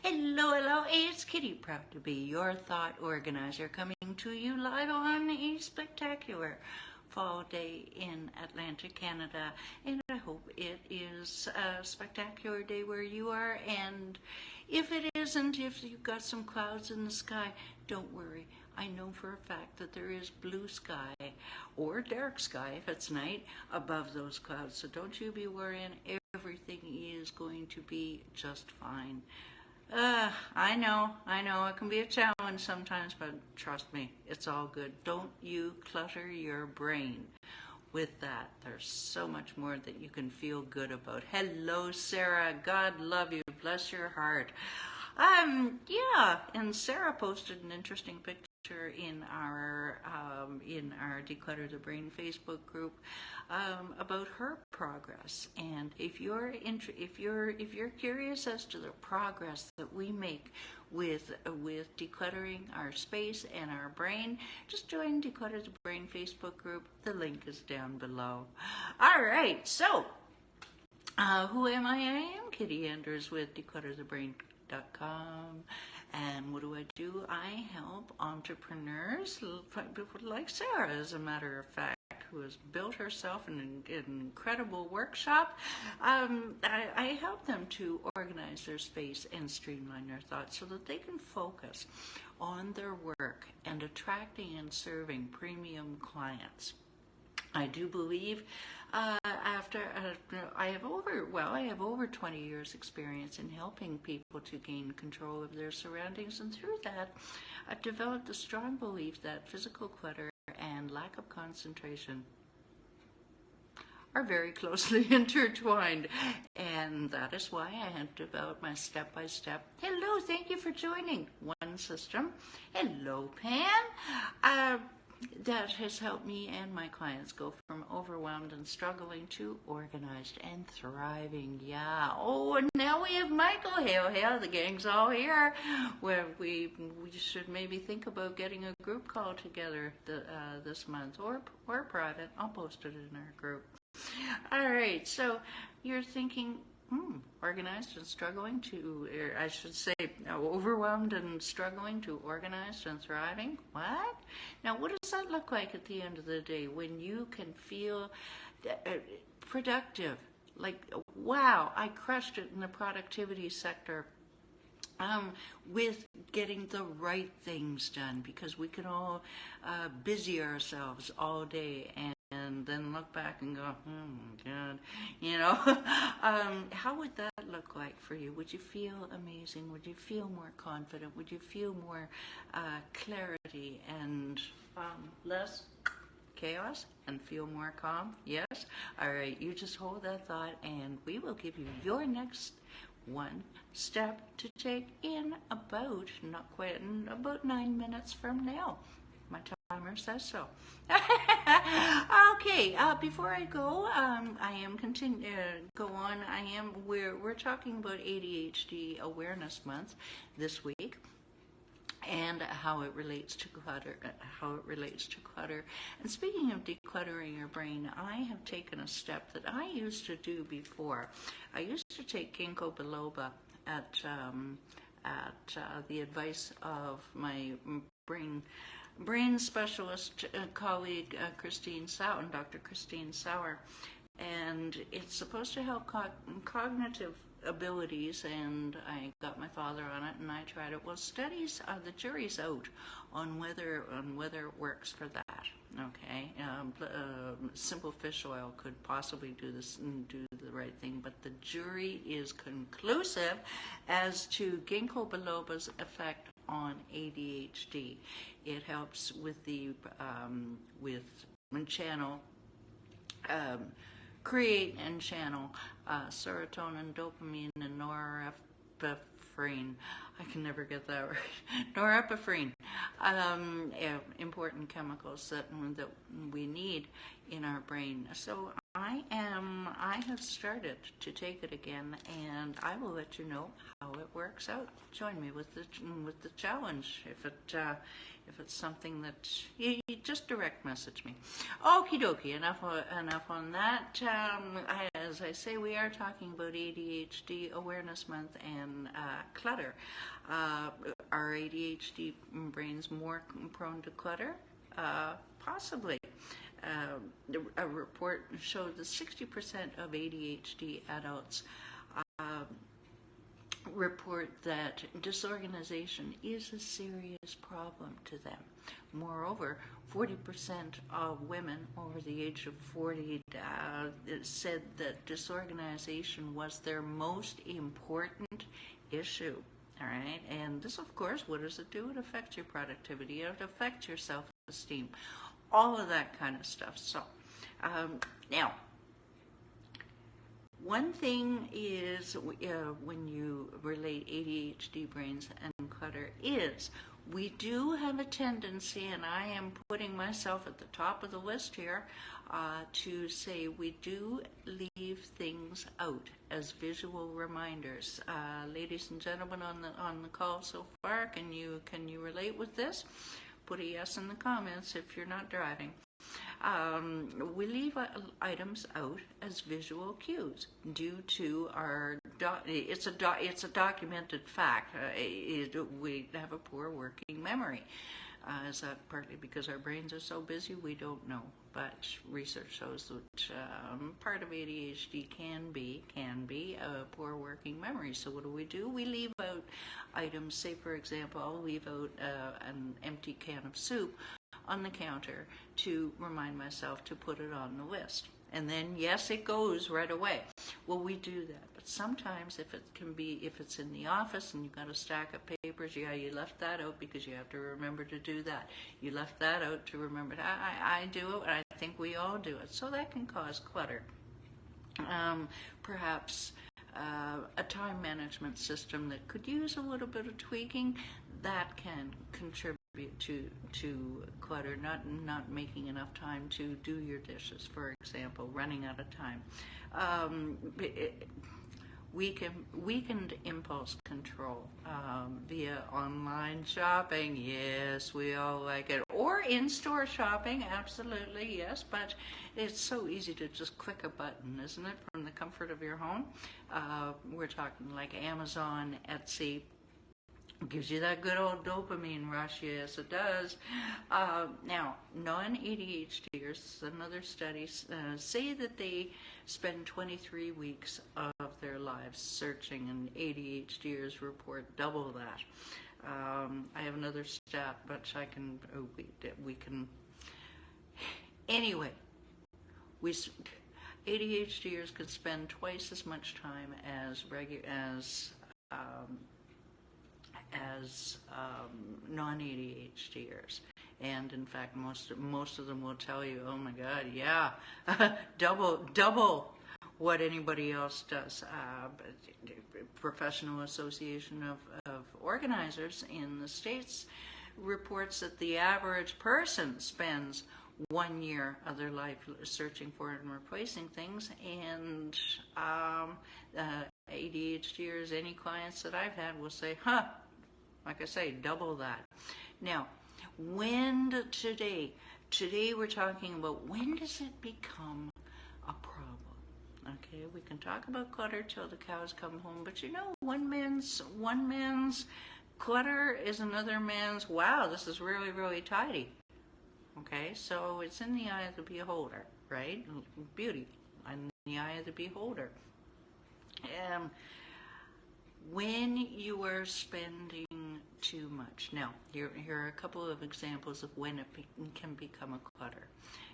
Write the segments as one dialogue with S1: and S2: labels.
S1: Hello, hello, it's Kitti, proud to be your thought organizer, coming to you live on a spectacular fall day in Atlanta, Canada. And I hope it is a spectacular day where you are. And if it isn't, if you've got some clouds in the sky, don't worry. I know for a fact that there is blue sky or dark sky if it's night above those clouds. So don't you be worrying. Everything is going to be just fine. I know, it can be a challenge sometimes, but trust me, it's all good. Don't you clutter your brain with that. There's so much more that you can feel good about. Hello, Sarah. God love you. Bless your heart. Yeah, and Sarah posted an interesting picture in our Declutter the Brain Facebook group about her progress. And if you're curious as to the progress that we make with decluttering our space and our brain, just join Declutter the Brain Facebook group. The link is down below. All right, so who am I? I am Kitti Anders with declutterthebrain.com. And what do? I help entrepreneurs like Sarah, as a matter of fact, who has built herself an incredible workshop. I help them to organize their space and streamline their thoughts so that they can focus on their work and attracting and serving premium clients. I do believe I have over 20 years experience in helping people to gain control of their surroundings, and through that I've developed a strong belief that physical clutter and lack of concentration are very closely intertwined, and that is why I have developed my step-by-step. Hello, thank you for joining One System. Hello, Pam. That has helped me and my clients go from overwhelmed and struggling to organized and thriving. Yeah. Oh, and now we have Michael. Hail, the gang's all here. Where we should maybe think about getting a group call together this month, or private. I'll post it in our group. All right. So you're thinking, organized and struggling to, I should say, overwhelmed and struggling to organized and thriving? What? Now, what does that look like at the end of the day when you can feel productive? Like, wow, I crushed it in the productivity sector. With getting the right things done, because we can all busy ourselves all day and then look back and go, oh my God, how would that look like for you? Would you feel amazing? Would you feel more confident? Would you feel more clarity and less chaos and feel more calm? Yes? All right, you just hold that thought and we will give you your next one step to take in about 9 minutes from now. My timer says so. Okay, before I go, we're talking about ADHD Awareness Month this week, and how it relates to clutter. And speaking of decluttering your brain, I have taken a step that I used to do before. I used to take ginkgo biloba at the advice of my brain specialist colleague, Dr. Christine Sauer, and it's supposed to help cognitive abilities, and I got my father on it and I tried it. Well, studies, the jury's out on whether it works for that. Okay, simple fish oil could possibly do the right thing, but the jury is conclusive as to ginkgo biloba's effect on ADHD. It helps with the create and channel serotonin, dopamine, and norepinephrine. I can never get that right. Norepinephrine, important chemicals that we need in our brain. So I have started to take it again, and I will let you know how it works out. Join me with the challenge if it's something that you just direct message me. Okie dokie, enough on that. As I say, we are talking about ADHD Awareness Month and clutter. Are ADHD brains more prone to clutter? Possibly. A report showed that 60% of ADHD adults report that disorganization is a serious problem to them. Moreover, 40% of women over the age of 40 said that disorganization was their most important issue. All right, and this, of course, what does it do? It affects your productivity. It affects your self-esteem. All of that kind of stuff. So, now, one thing is when you relate ADHD brains and clutter is we do have a tendency, and I am putting myself at the top of the list here, to say we do leave things out as visual reminders. Ladies and gentlemen on the call so far, can you relate with this? Put a yes in the comments if you're not driving. We leave items out as visual cues due to our it's a documented fact. We have a poor working memory. Is that partly because our brains are so busy? We don't know, but research shows that part of ADHD can be a poor working memory. So what do? We leave out items. Say, for example, I'll leave out an empty can of soup on the counter to remind myself to put it on the list. And then, yes, it goes right away. Well, we do that. But sometimes if it's in the office and you've got a stack of papers, yeah, you left that out because you have to remember to do that. You left that out to remember. I do it, and I think we all do it. So that can cause clutter. Perhaps a time management system that could use a little bit of tweaking, that can contribute to clutter, not making enough time to do your dishes, for example, running out of time. Weakened impulse control via online shopping, yes, we all like it, or in-store shopping, absolutely, yes, but it's so easy to just click a button, isn't it, from the comfort of your home? We're talking like Amazon, Etsy. Gives you that good old dopamine rush, yes it does. Now, non-ADHDers, another study, say that they spend 23 weeks of their lives searching, and ADHDers report double that. I have another stat, but we can, anyway, ADHDers could spend twice as much time as non-ADHDers, and in fact most of them will tell you, oh my God, yeah, double what anybody else does. Professional Association of Organizers in the States reports that the average person spends 1 year of their life searching for and replacing things, and ADHDers, any clients that I've had will say, like I say, double that. Now, today we're talking about when does it become a problem? Okay, we can talk about clutter till the cows come home, but you know, one man's clutter is another man's, wow, this is really, really tidy. Okay, so it's in the eye of the beholder, right? Beauty in the eye of the beholder. When you are spending too much. Now, here are a couple of examples of when it can become a clutter.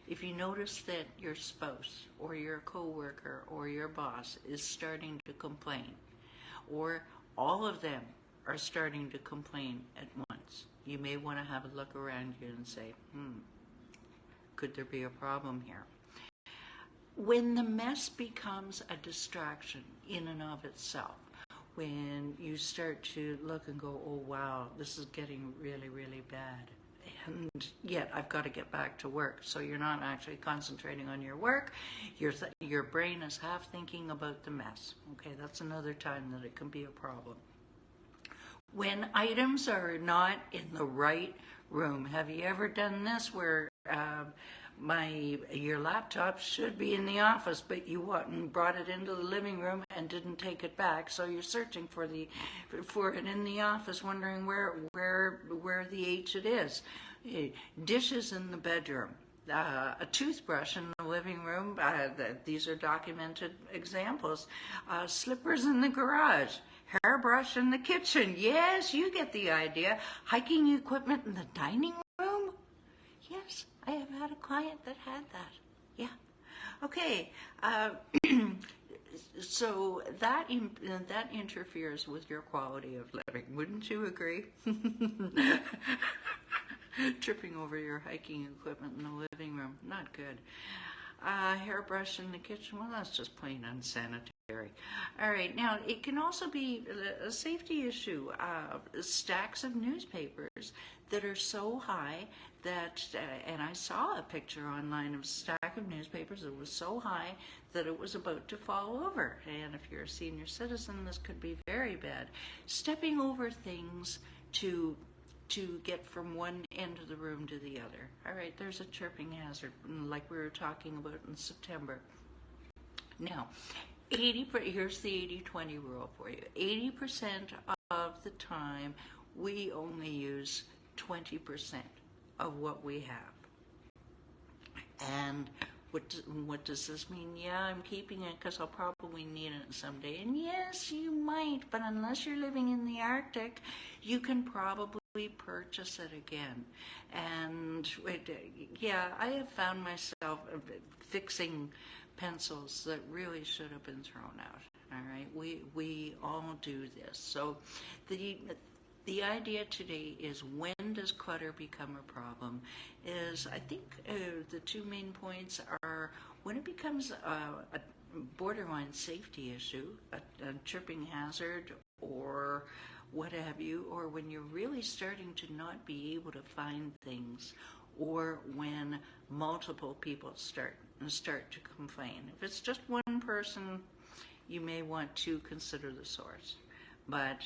S1: If you notice that your spouse or your coworker or your boss is starting to complain, or all of them are starting to complain at once, you may want to have a look around you and say, could there be a problem here? When the mess becomes a distraction in and of itself, when you start to look and go, oh wow, this is getting really, really bad. and yet I've got to get back to work. So you're not actually concentrating on your work. Your brain is half thinking about the mess. Okay, that's another time that it can be a problem. When items are not in the right room, have you ever done this where your laptop should be in the office, but you went and brought it into the living room and didn't take it back? So you're searching for it in the office, wondering where the H it is. Dishes in the bedroom. A toothbrush in the living room. These are documented examples. Slippers in the garage. Hairbrush in the kitchen. Yes, you get the idea. Hiking equipment in the dining room. Yes, I have had a client that had that. Yeah. Okay. So that interferes with your quality of living. Wouldn't you agree? Tripping over your hiking equipment in the living room, not good. Hairbrush in the kitchen, well, that's just plain unsanitary. All right, now it can also be a safety issue. Stacks of newspapers that are so high that, and I saw a picture online of a stack of newspapers that was so high that it was about to fall over. And if you're a senior citizen, this could be very bad. Stepping over things to get from one end of the room to the other. All right, there's a chirping hazard, like we were talking about in September. Now, here's the 80-20 rule for you. 80% of the time, we only use 20% of what we have. And what does this mean? Yeah, I'm keeping it because I'll probably need it someday. And yes, you might, but unless you're living in the Arctic, you can probably purchase it again. And yeah, I have found myself fixing pencils that really should have been thrown out. All right, we all do this. So the idea today is, when does clutter become a problem? I think the two main points are when it becomes a borderline safety issue, a tripping hazard, or what have you, or when you're really starting to not be able to find things, or when multiple people start to complain. If it's just one person, you may want to consider the source. But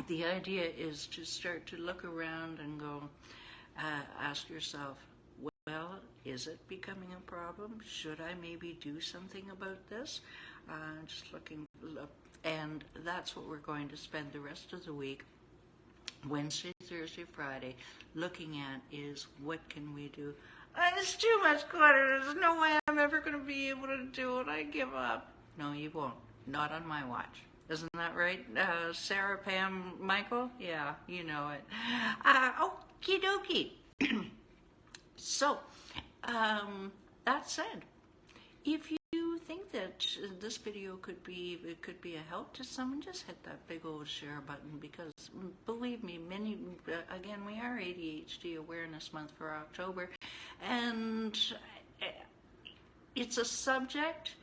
S1: the idea is to start to look around and go, ask yourself, well, is it becoming a problem? Should I maybe do something about this? Just looking, and that's what we're going to spend the rest of the week, Wednesday, Thursday, Friday, looking at, is what can we do? It's too much clutter. There's no way I'm ever going to be able to do it. I give up. No, you won't. Not on my watch. Isn't that right, Sarah, Pam, Michael? Yeah, you know it. Okie dokie. So, that said, if you think that this video could be a help to someone, just hit that big old share button, because believe me, again, we are ADHD Awareness Month for October, and it's a subject,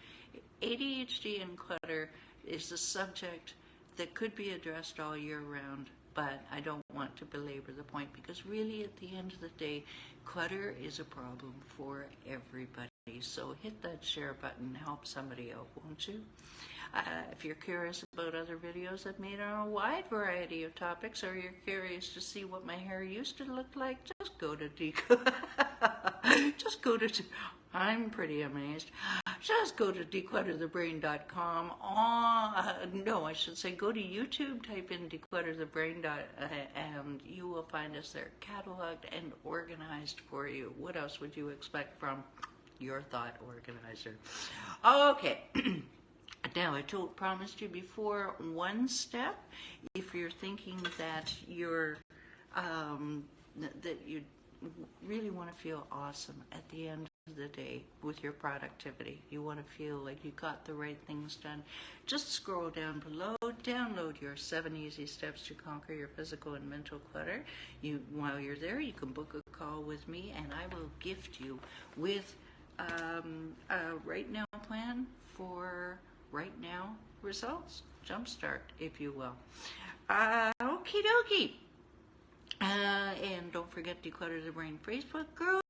S1: ADHD and clutter is a subject that could be addressed all year round, but I don't want to belabor the point, because really at the end of the day, clutter is a problem for everybody. So hit that share button, help somebody out, won't you? If you're curious about other videos I've made on a wide variety of topics, or you're curious to see what my hair used to look like, just go to I'm pretty amazed. Just go to declutterthebrain.com. No, I should say go to YouTube, type in declutterthebrain, and you will find us there, cataloged and organized for you. What else would you expect from your thought organizer? Okay. Now, I promised you before, one step. If you're thinking that that you really want to feel awesome at the end of the day with your productivity, you want to feel like you got the right things done, just scroll down below, download your 7 easy steps to conquer your physical and mental clutter. While you're there, you can book a call with me, and I will gift you with a right now plan for right now results, jumpstart, if you will. Okie dokie. And don't forget Declutter the Brain Facebook group.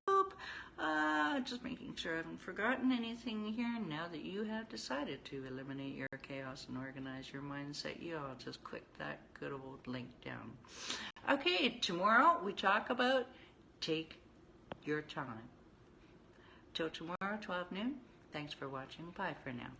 S1: Just making sure I haven't forgotten anything here. Now that you have decided to eliminate your chaos and organize your mindset, you all just click that good old link down. Okay, tomorrow we talk about take your time. Till tomorrow, 12 noon. Thanks for watching. Bye for now.